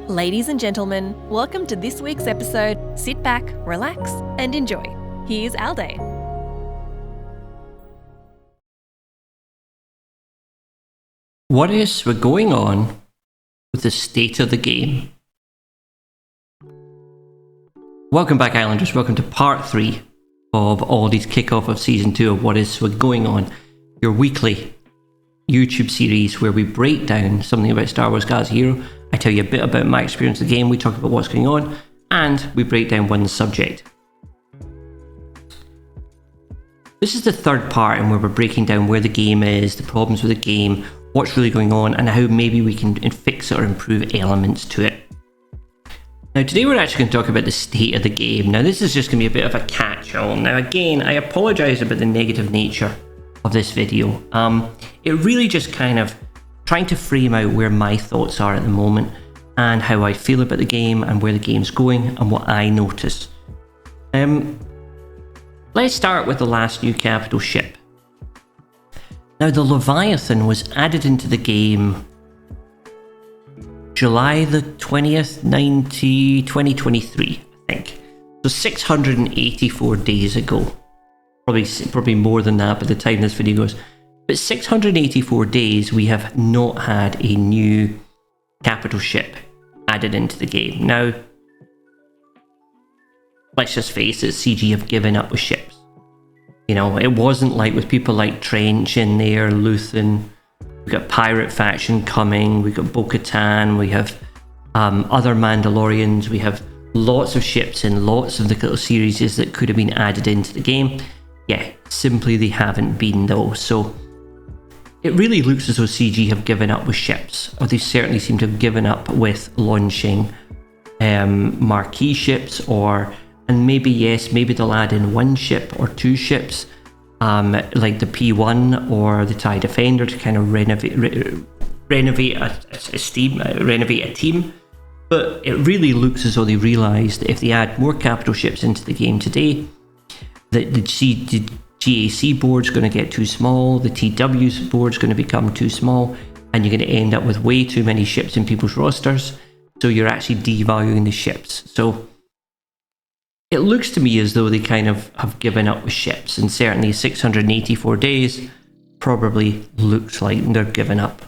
Ladies and gentlemen, welcome to this week's episode. Sit back, relax, and enjoy. Here's Alday. What is going on with the state of the game? Welcome back, Islanders. Welcome to part 3 of Aldi's kickoff of season 2 of What is going on, your weekly YouTube series where we break down something about Star Wars Galaxy Hero. I tell you a bit about my experience of the game, we talk about what's going on, and we break down one subject. This is the third part, and where we're breaking down where the game is, the problems with the game, what's really going on, and how maybe we can fix it or improve elements to it. Now today we're actually going to talk about the state of the game. Now this is just going to be a bit of a catch-all. Now again, I apologise about the negative nature of this video. It really just kind of trying to frame out where my thoughts are at the moment and how I feel about the game and where the game's going and what I notice. Let's start with the last new capital ship. Now the Leviathan was added into the game July the 20th, 2023, I think. So 684 days ago. Probably more than that by the time this video goes. But 684 days we have not had a new capital ship added into the game. Now, let's just face it, CG have given up with ships. You know, it wasn't like with people like Trench in there, Luthen, we've got Pirate Faction coming, we've got Okatano, we have other Mandalorians, we have lots of ships in lots of the little series that could have been added into the game. Yeah, simply they haven't been though, so it really looks as though CG have given up with ships, or they certainly seem to have given up with launching marquee ships, and maybe they'll add in one ship or two ships, like the P1 or the TIE Defender to kind of renovate a team. But it really looks as though they realised that if they add more capital ships into the game today, that the GAC board's going to get too small, the TW board's going to become too small, and you're going to end up with way too many ships in people's rosters, so you're actually devaluing the ships. So it looks to me as though they kind of have given up with ships, and certainly 684 days probably looks like they're giving up.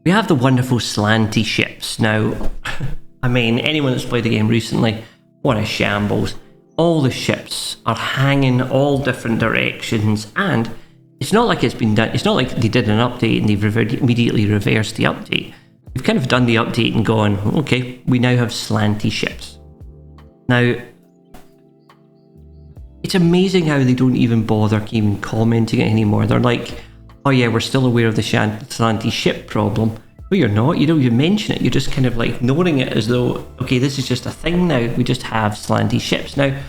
We have the wonderful slanty ships. Now, I mean, anyone that's played the game recently, what a shambles. All the ships are hanging all different directions, and it's not like it's been done. It's not like they did an update and they've immediately reversed the update. They've kind of done the update and gone, okay, we now have slanty ships. Now, it's amazing how they don't even bother even commenting it anymore. They're like, oh yeah, we're still aware of the slanty ship problem. But you're not, you don't even mention it, you're just kind of like ignoring it as though, okay, this is just a thing now, we just have slanty ships. Now,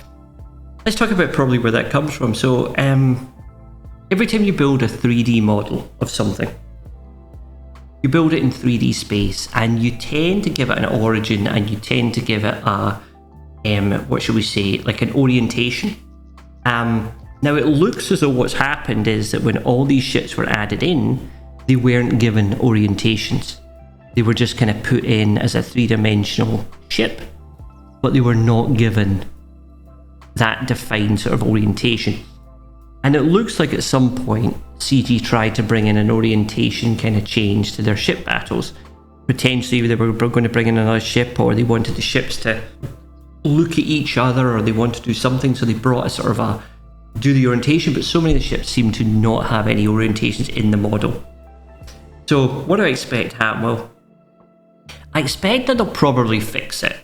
let's talk about probably where that comes from. So, every time you build a 3D model of something, you build it in 3D space, and you tend to give it an origin, and you tend to give it a, what should we say, like an orientation. Now, it looks as though what's happened is that when all these ships were added in, they weren't given orientations. They were just kind of put in as a 3-dimensional ship, but they were not given that defined sort of orientation. And it looks like at some point CG tried to bring in an orientation kind of change to their ship battles. Potentially they were going to bring in another ship, or they wanted the ships to look at each other, or they wanted to do something, so they brought a sort of do the orientation, but so many of the ships seem to not have any orientations in the model. So what do I expect to happen? Well, I expect that they'll probably fix it.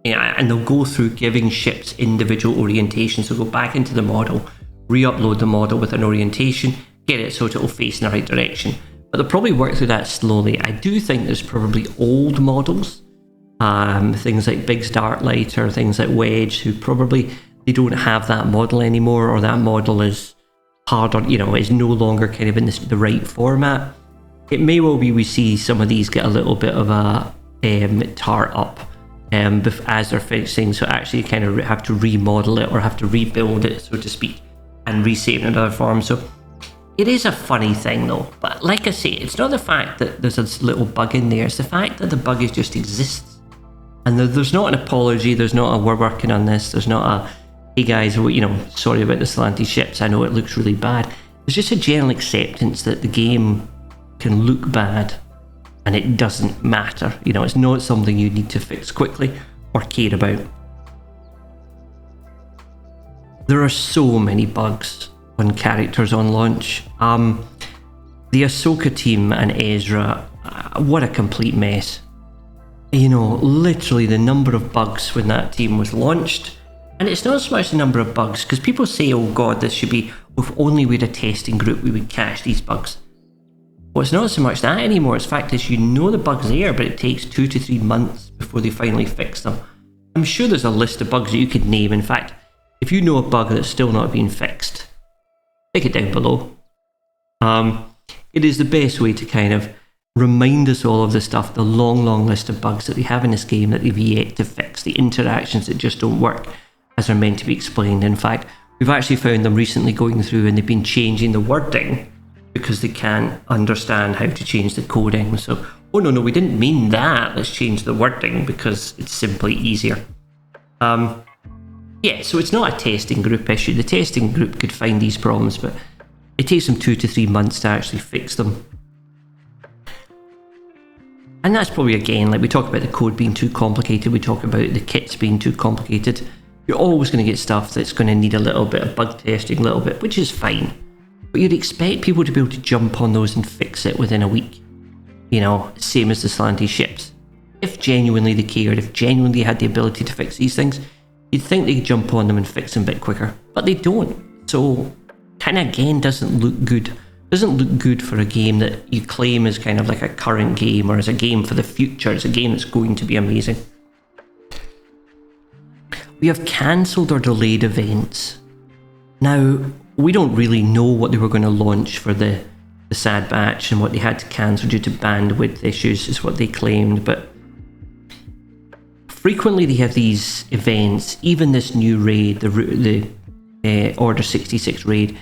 Yeah, and they'll go through giving ships individual orientations. They'll go back into the model, re-upload the model with an orientation, get it so it will face in the right direction. But they'll probably work through that slowly. I do think there's probably old models, things like Biggs Darklighter, things like Wedge, who probably they don't have that model anymore, or that model is harder, is no longer kind of in the right format. It may well be we see some of these get a little bit of a tart up as they're fixing, so actually you kind of have to remodel it or have to rebuild it, so to speak, and resave it in another form. So it is a funny thing though, but like I say, it's not the fact that there's this little bug in there, it's the fact that the bug just exists. And there's not an apology, there's not a we're working on this, there's not a hey guys, sorry about the slanted ships, I know it looks really bad. There's just a general acceptance that the game can look bad and it doesn't matter. It's not something you need to fix quickly or care about. There are so many bugs on characters on launch. The Ahsoka team and Ezra, what a complete mess. Literally the number of bugs when that team was launched. And it's not so much the number of bugs, because people say, oh god, this should be, if only we had a testing group, we would catch these bugs. Well, it's not so much that anymore. It's the fact is, the bug's there, but it takes 2 to 3 months before they finally fix them. I'm sure there's a list of bugs that you could name. In fact, if you know a bug that's still not being fixed, stick it down below. It is the best way to kind of remind us all of the stuff, the long list of bugs that they have in this game that they've yet to fix, the interactions that just don't work as they're meant to be explained. In fact, we've actually found them recently going through and they've been changing the wording because they can't understand how to change the coding. So, oh no, we didn't mean that, let's change the wording because it's simply easier. Yeah, so it's not a testing group issue. The testing group could find these problems, but it takes them 2 to 3 months to actually fix them. And that's probably, again, like we talk about the code being too complicated, we talk about the kits being too complicated. You're always going to get stuff that's going to need a little bit of bug testing, a little bit, which is fine. But you'd expect people to be able to jump on those and fix it within a week. Same as the slanted ships. If genuinely they cared, if genuinely had the ability to fix these things, you'd think they'd jump on them and fix them a bit quicker. But they don't. So, kind of again, doesn't look good. Doesn't look good for a game that you claim is kind of like a current game or as a game for the future. It's a game that's going to be amazing. We have cancelled or delayed events. Now, we don't really know what they were going to launch for the Sad Batch and what they had to cancel due to bandwidth issues is what they claimed, but frequently they have these events. Even this new raid, the Order 66 raid,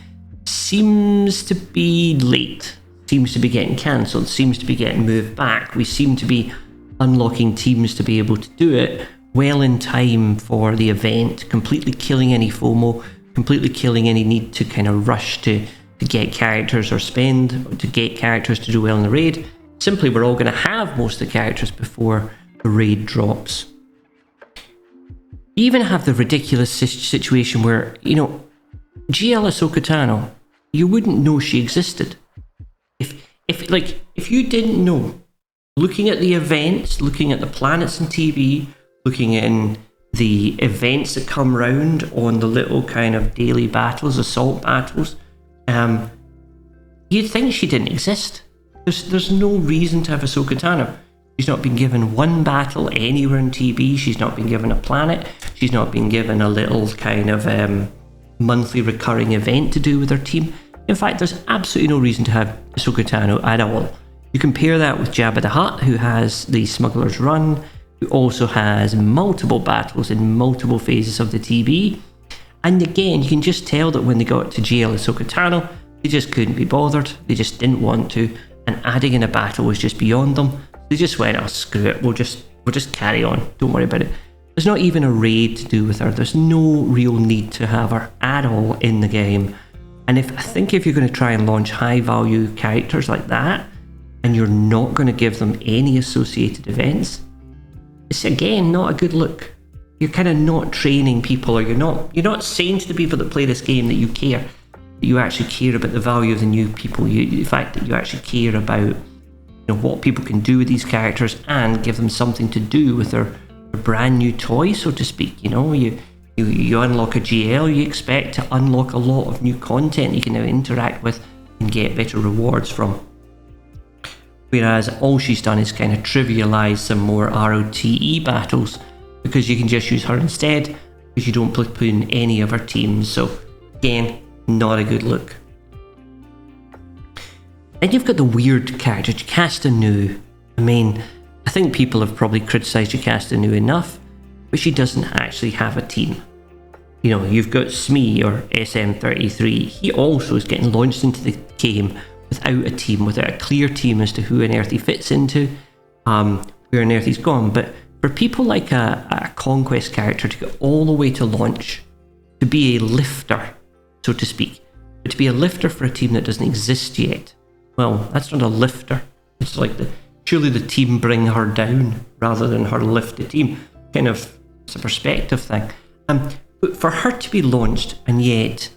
seems to be late, seems to be getting cancelled, seems to be getting moved back. We seem to be unlocking teams to be able to do it well in time for the event, completely killing any FOMO, completely killing any need to kind of rush to get characters or spend to get characters to do well in the raid. Simply, we're all going to have most of the characters before the raid drops. You even have the ridiculous situation where, GL Ahsoka Ezra, you wouldn't know she existed. If you didn't know, looking at the events, looking at the planets and TV, looking in the events that come round on the little kind of daily battles, assault battles, you'd think she didn't exist. There's no reason to have Ahsoka Ezra. She's not been given one battle anywhere in TV. She's not been given a planet. She's not been given a little kind of monthly recurring event to do with her team. In fact, there's absolutely no reason to have Ahsoka Ezra at all. You compare that with Jabba the Hutt, who has the Smuggler's Run, who also has multiple battles in multiple phases of the TV. And again, you can just tell that when they got to GL Ahsoka Ezra, they just couldn't be bothered. They just didn't want to. And adding in a battle was just beyond them. They just went, oh, screw it, we'll just carry on. Don't worry about it. There's not even a raid to do with her. There's no real need to have her at all in the game. And I think if you're going to try and launch high value characters like that, and you're not going to give them any associated events, it's again not a good look. You're kind of not training people, or you're not saying to the people that play this game that you care, that you actually care about the value of the new people. The fact that you actually care about what people can do with these characters and give them something to do with their brand new toy, so to speak. You unlock a GL, you expect to unlock a lot of new content you can now interact with and get better rewards from. Whereas all she's done is kind of trivialise some more ROTE battles, because you can just use her instead, because you don't platoon any of her teams. So again, not a good look. Then you've got the weird character, Castanu. I think people have probably criticised Castanu enough. but she doesn't actually have a team. You know, you've got Smee or SM33. He also is getting launched into the game without a team, without a clear team as to who on earth he fits into, where on earth he's gone. But for people like a Conquest character to get all the way to launch, to be a lifter, so to speak, but to be a lifter for a team that doesn't exist yet, well, that's not a lifter. It's like surely the team bring her down rather than her lift the team. Kind of, it's a perspective thing. But for her to be launched and yet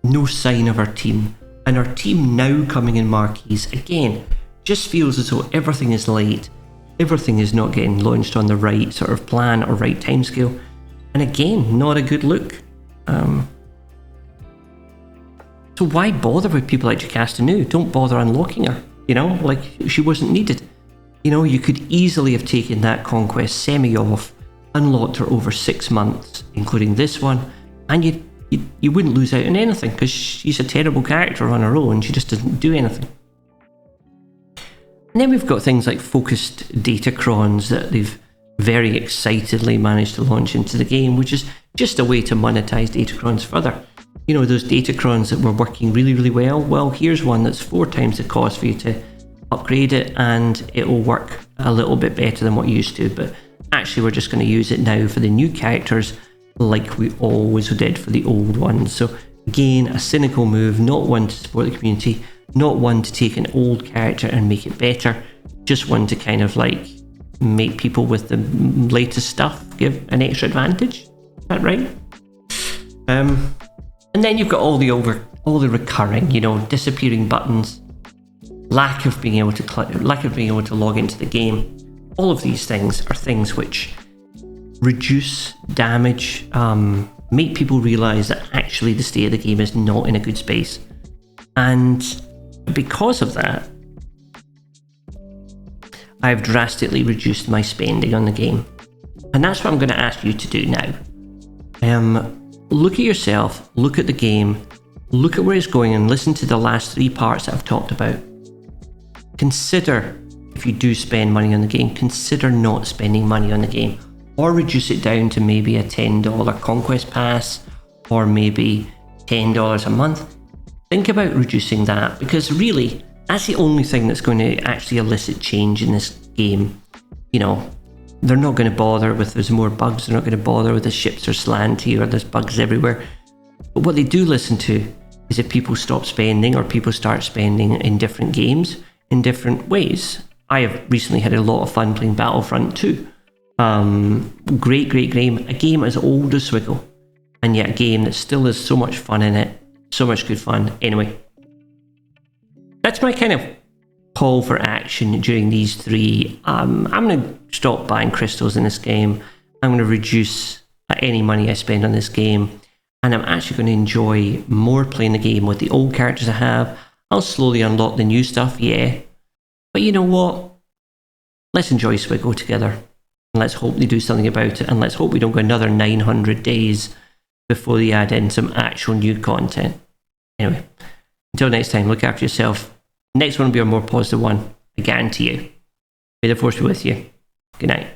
no sign of her team, and her team now coming in marquees, again, just feels as though everything is late. Everything is not getting launched on the right sort of plan or right timescale. And again, not a good look. So why bother with people like Castanu? Don't bother unlocking her. You know, like she wasn't needed. You know, you could easily have taken that Conquest semi off, unlocked her over 6 months, including this one, and you wouldn't lose out on anything because she's a terrible character on her own. She just doesn't do anything. And then we've got things like focused Datacrons that they've very excitedly managed to launch into the game, which is just a way to monetize Datacrons further. You know, those Datacrons that were working really, really well. Well, here's one that's 4 times the cost for you to upgrade it, and it will work a little bit better than what you used to. But actually, we're just going to use it now for the new characters like we always did for the old ones. So again, a cynical move, not one to support the community, not one to take an old character and make it better, just one to kind of like make people with the latest stuff give an extra advantage. Is that right? And then you've got all the recurring, you know, disappearing buttons, lack of being able to log into the game. All of these things are things which reduce damage, make people realize that actually the state of the game is not in a good space. And because of that, I've drastically reduced my spending on the game. And that's what I'm going to ask you to do now. Look at yourself, look at the game, look at where it's going, and listen to the last 3 parts that I've talked about. Consider, if you do spend money on the game, consider not spending money on the game, or reduce it down to maybe a $10 Conquest Pass, or maybe $10 a month. Think about reducing that, because really, that's the only thing that's going to actually elicit change in this game. You know, they're not going to bother with there's more bugs, they're not going to bother with the ships are slanty or there's bugs everywhere. But what they do listen to is if people stop spending or people start spending in different games in different ways. I have recently had a lot of fun playing Battlefront 2. Great game, a game as old as SWGOH, and yet a game that still has so much fun in it, so much good fun. Anyway, that's my kind of call for action during these 3. I'm going to stop buying crystals in this game. I'm going to reduce any money I spend on this game, and I'm actually going to enjoy more playing the game with the old characters I have. I'll slowly unlock the new stuff, yeah, but you know what? Let's enjoy SWGOH together, and let's hope they do something about it, and let's hope we don't go another 900 days before they add in some actual new content. Anyway, until next time, look after yourself. Next one will be a more positive one, I guarantee you. May the force be with you. Good night.